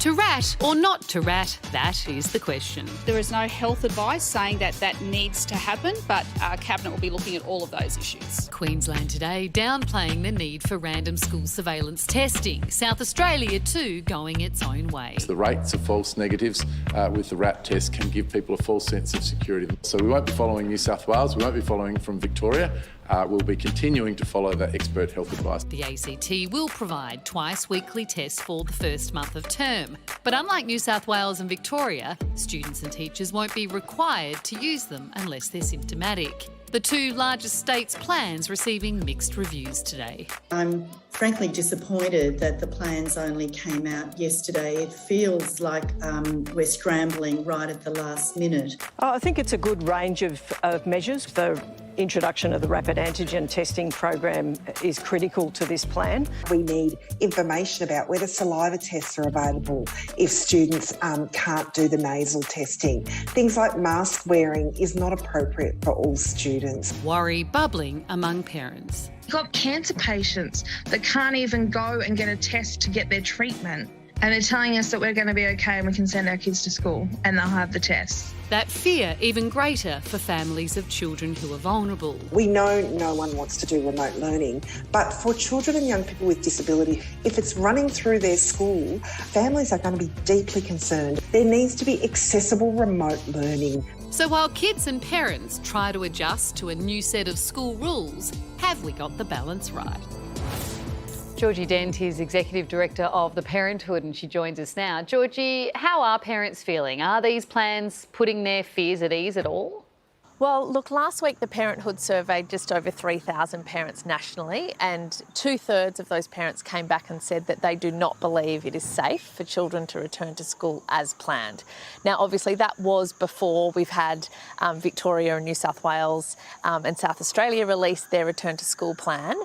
To rat or not to rat, that is the question. There is no health advice saying that that needs to happen, but Cabinet will be looking at all of those issues. Queensland today downplaying the need for random school surveillance testing. South Australia too going its own way. The rates of false negatives with the RAT test can give people a false sense of security. So we won't be following New South Wales, we won't be following from Victoria. We'll be continuing to follow the expert health advice. The ACT will provide twice weekly tests for the first month of term. But unlike New South Wales and Victoria, students and teachers won't be required to use them unless they're symptomatic. The two largest states' plans receiving mixed reviews today. I'm frankly disappointed that the plans only came out yesterday. It feels like we're scrambling right at the last minute. I think it's a good range of measures. The introduction of the rapid antigen testing program is critical to this plan. We need information about whether saliva tests are available if students can't do the nasal testing. Things like mask wearing is not appropriate for all students. Worry bubbling among parents. You've got cancer patients that can't even go and get a test to get their treatment. And they're telling us that we're going to be okay and we can send our kids to school and they'll have the tests. That fear even greater for families of children who are vulnerable. We know no one wants to do remote learning, but for children and young people with disability, if it's running through their school, families are going to be deeply concerned. There needs to be accessible remote learning. So while kids and parents try to adjust to a new set of school rules, have we got the balance right? Georgie Dent is Executive Director of the Parenthood and she joins us now. Georgie, how are parents feeling? Are these plans putting their fears at ease at all? Well, look, last week the Parenthood surveyed just over 3,000 parents nationally and 2/3 of those parents came back and said that they do not believe it is safe for children to return to school as planned. Now, obviously that was before we've had Victoria and New South Wales and South Australia release their return to school plan.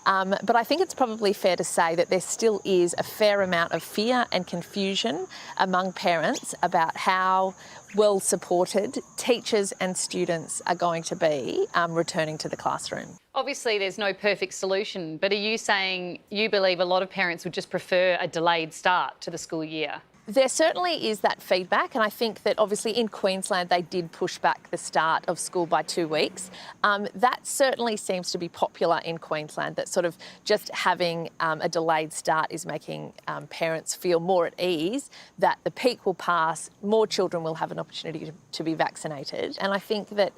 But I think it's probably fair to say that there still is a fair amount of fear and confusion among parents about how well supported teachers and students are going to be returning to the classroom. Obviously there's no perfect solution, but are you saying you believe a lot of parents would just prefer a delayed start to the school year? There certainly is that feedback, and I think that obviously in Queensland they did push back the start of school by 2 weeks. That certainly seems to be popular in Queensland, that sort of just having a delayed start is making parents feel more at ease, that the peak will pass, more children will have an opportunity to be vaccinated. And I think that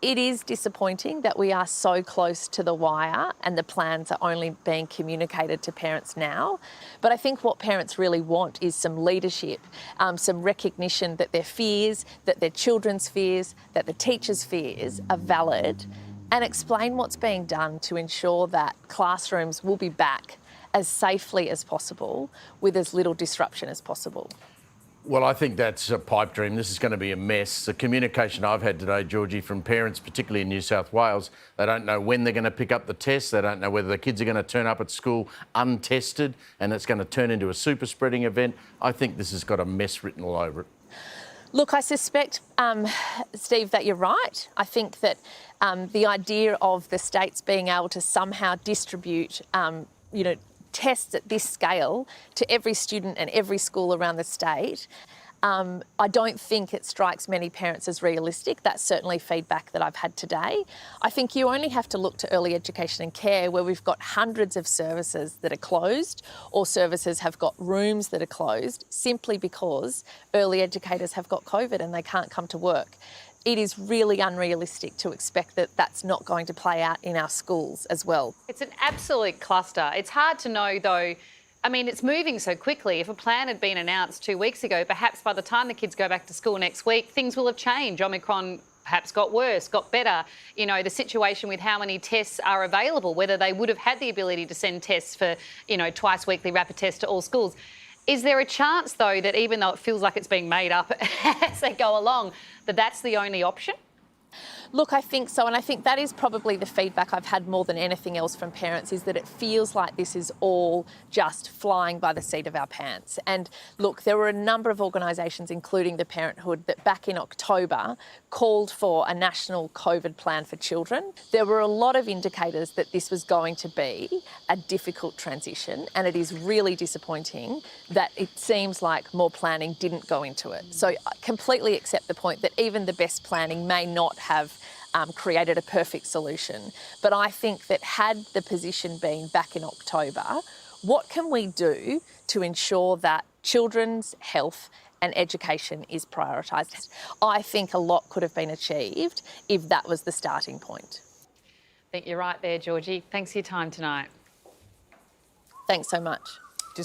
it is disappointing that we are so close to the wire and the plans are only being communicated to parents now. But I think what parents really want is some leadership, some recognition that their fears, that their children's fears, that the teachers' fears are valid, and explain what's being done to ensure that classrooms will be back as safely as possible with as little disruption as possible. Well, I think that's a pipe dream. This is going to be a mess. The communication I've had today, Georgie, from parents, particularly in New South Wales, they don't know when they're going to pick up the tests. They don't know whether the kids are going to turn up at school untested and it's going to turn into a super spreading event. I think this has got a mess written all over it. Look, I suspect, Steve, that you're right. I think that the idea of the states being able to somehow distribute, tests at this scale to every student and every school around the state, I don't think it strikes many parents as realistic. That's certainly feedback that I've had today. I think you only have to look to early education and care, where we've got hundreds of services that are closed, or services have got rooms that are closed simply because early educators have got COVID and they can't come to work. It is really unrealistic to expect that that's not going to play out in our schools as well. It's an absolute cluster. It's hard to know though. I mean, it's moving so quickly. If a plan had been announced 2 weeks ago, perhaps by the time the kids go back to school next week, things will have changed. Omicron perhaps got worse, got better. You know, the situation with how many tests are available, whether they would have had the ability to send tests for, twice weekly rapid tests to all schools. Is there a chance, though, that even though it feels like it's being made up as they go along, that that's the only option? Look, I think so, and I think that is probably the feedback I've had more than anything else from parents, is that it feels like this is all just flying by the seat of our pants. And look, there were a number of organisations, including the Parenthood, that back in October called for a national COVID plan for children. There were a lot of indicators that this was going to be a difficult transition, and it is really disappointing that it seems like more planning didn't go into it. So I completely accept the point that even the best planning may not have created a perfect solution. But I think that had the position been back in October, what can we do to ensure that children's health and education is prioritised? I think a lot could have been achieved if that was the starting point. I think you're right there, Georgie. Thanks for your time tonight. Thanks so much.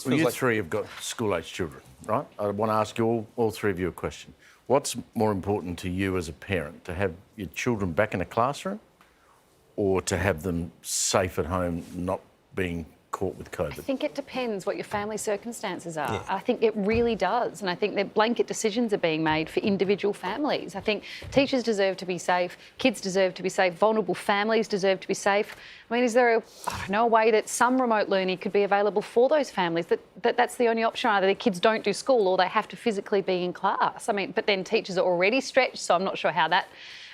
Well, you three have got school-aged children, right? I want to ask you all three of you a question. What's more important to you as a parent, to have your children back in a classroom or to have them safe at home, not being caught with COVID? I think it depends what your family circumstances are. Yeah. I think it really does. And I think that blanket decisions are being made for individual families. I think teachers deserve to be safe, kids deserve to be safe, vulnerable families deserve to be safe. I mean, is there a way that some remote learning could be available for those families, that's the only option? Either their kids don't do school or they have to physically be in class. I mean, but then teachers are already stretched, so I'm not sure how that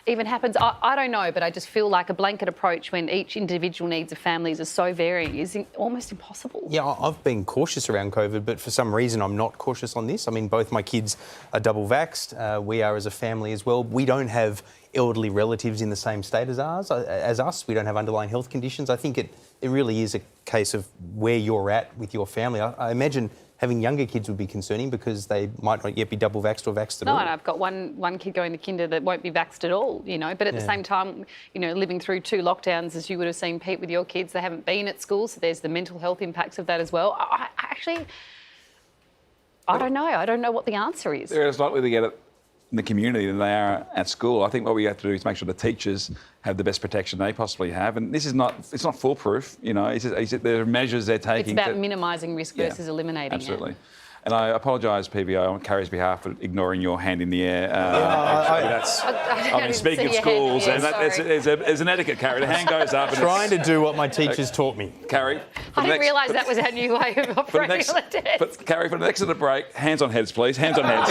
even happens. I don't know, but I just feel like a blanket approach when each individual needs of families are so varying is almost impossible. Yeah, I've been cautious around COVID, but for some reason I'm not cautious on this. I mean, both my kids are double vaxxed. We are as a family as well. We don't have elderly relatives in the same state as us. We don't have underlying health conditions. I think it really is a case of where you're at with your family. I imagine having younger kids would be concerning because they might not yet be double vaxxed or vaxxed at all. No, and I've got one kid going to kinder that won't be vaxxed at all, but at the same time, living through 2 lockdowns, as you would have seen, Pete, with your kids, they haven't been at school, so there's the mental health impacts of that as well. I don't know. I don't know what the answer is. They're as likely to get it in the community than they are at school. I think what we have to do is make sure the teachers have the best protection they possibly have. And this is it's not foolproof, there are measures they're taking. It's about minimising risk versus eliminating it. Absolutely. And I apologise, PBO, on Carrie's behalf for ignoring your hand in the air. Speaking of schools, and there's an etiquette, Carrie. The hand goes up. And trying to do what my teachers taught me. Carrie. I didn't realise that was our new way of operating on a desk. Carrie, for the next of the break, hands on heads, please. Hands on heads.